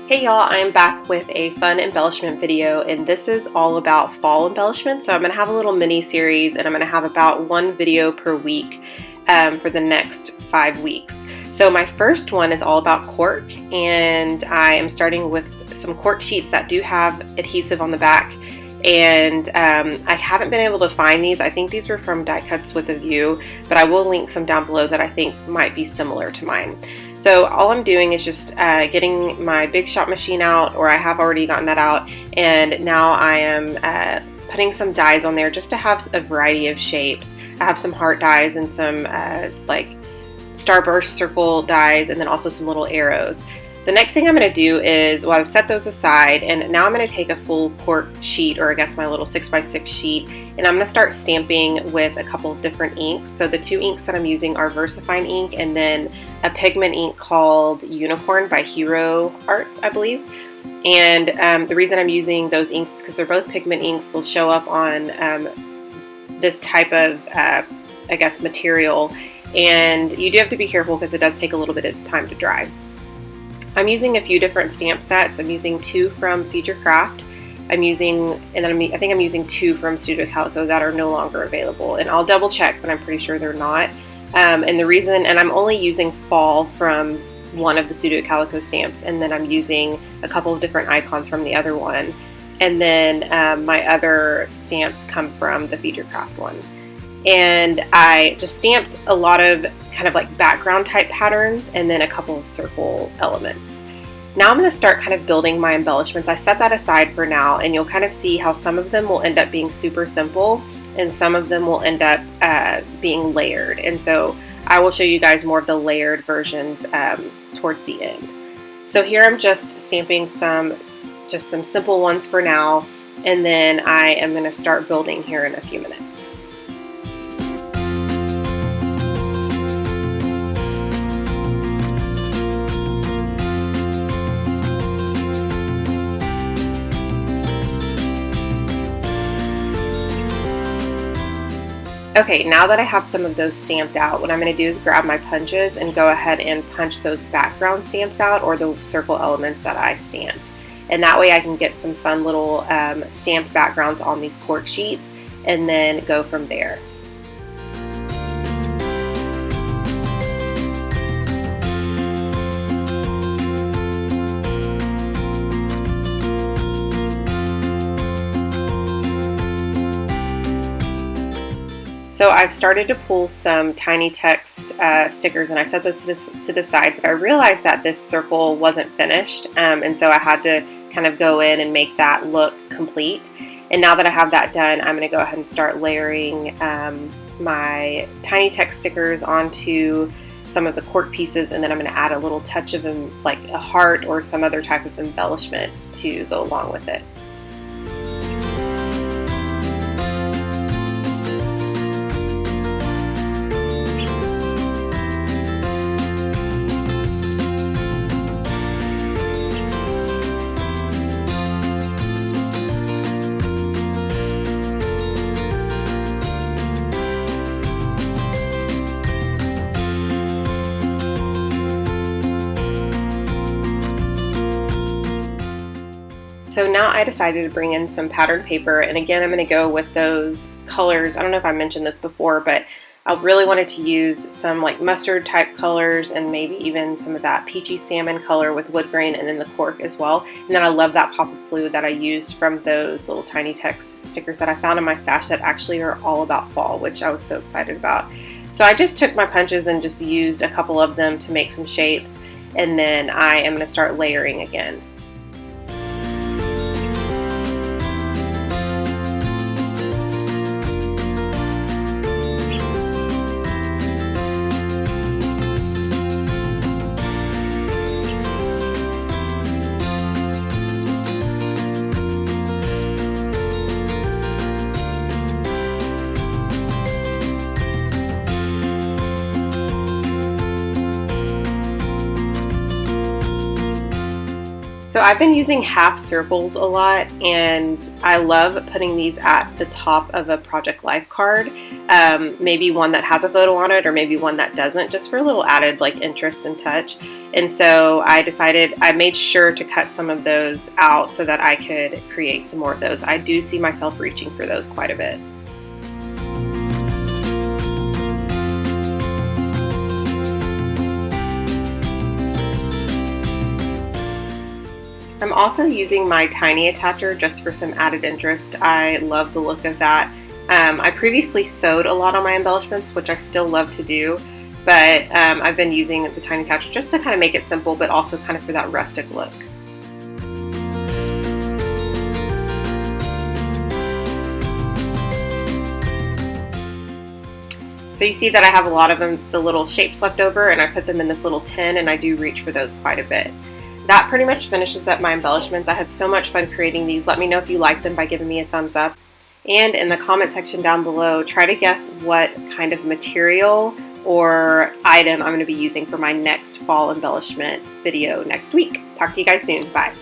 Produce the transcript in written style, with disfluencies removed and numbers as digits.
Hey y'all, I'm back with a fun embellishment video, and this is all about fall embellishments. So I'm going to have a little mini series, and I'm going to have about one video per week for the next 5 weeks. So my first one is all about cork, and I am starting with some cork sheets that do have adhesive on the back. And I haven't been able to find these. I think these were from Die Cuts with a View, but I will link some down below that I think might be similar to mine. So all I'm doing is just getting my Big Shot machine out, or I have already gotten that out, and now I am putting some dies on there just to have a variety of shapes. I have some heart dies and some like starburst circle dies, and then also some little arrows. The next thing I'm going to do is, well, I've set those aside, and now I'm going to take a full cork sheet, or I guess my little 6x6 sheet, and I'm going to start stamping with a couple of different inks. So the two inks that I'm using are VersaFine ink and then a pigment ink called Unicorn by Hero Arts, I believe. And the reason I'm using those inks is because they're both pigment inks. They'll show up on this type of, I guess, material, and you do have to be careful because it does take a little bit of time to dry. I'm using a few different stamp sets. I'm using 2 from Future Craft. I think I'm using 2 from Studio Calico that are no longer available. And I'll double check, but I'm pretty sure they're not. And I'm only using fall from one of the Studio Calico stamps, and then I'm using a couple of different icons from the other one. And then my other stamps come from the Future Craft one. And I just stamped a lot of kind of like background type patterns and then a couple of circle elements. Now I'm going to start kind of building my embellishments. I set that aside for now, and you'll kind of see how some of them will end up being super simple and some of them will end up being layered. And so I will show you guys more of the layered versions towards the end. So here I'm just stamping some simple ones for now, and then I am going to start building here in a few minutes. Okay, now that I have some of those stamped out, what I'm going to do is grab my punches and go ahead and punch those background stamps out, or the circle elements that I stamped. And that way I can get some fun little stamped backgrounds on these cork sheets and then go from there. So I've started to pull some tiny text stickers, and I set those to the side, but I realized that this circle wasn't finished, and so I had to kind of go in and make that look complete. And now that I have that done, I'm going to go ahead and start layering my tiny text stickers onto some of the cork pieces, and then I'm going to add a little touch of them, like a heart or some other type of embellishment to go along with it. So now I decided to bring in some patterned paper, and again I'm going to go with those colors. I don't know if I mentioned this before, but I really wanted to use some like mustard type colors and maybe even some of that peachy salmon color with wood grain, and then the cork as well. And then I love that pop of blue that I used from those little tiny text stickers that I found in my stash that actually are all about fall, which I was so excited about. So I just took my punches and just used a couple of them to make some shapes, and then I am going to start layering again. So I've been using half circles a lot, and I love putting these at the top of a project life card. Maybe one that has a photo on it, or maybe one that doesn't, just for a little added like interest and touch. And so I made sure to cut some of those out so that I could create some more of those. I do see myself reaching for those quite a bit. I'm also using my tiny attacher just for some added interest. I love the look of that. I previously sewed a lot on my embellishments, which I still love to do, but I've been using the tiny attacher just to kind of make it simple, but also kind of for that rustic look. So you see that I have a lot of them, the little shapes left over, and I put them in this little tin, and I do reach for those quite a bit. That pretty much finishes up my embellishments. I had so much fun creating these. Let me know if you like them by giving me a thumbs up. And in the comment section down below, try to guess what kind of material or item I'm going to be using for my next fall embellishment video next week. Talk to you guys soon. Bye.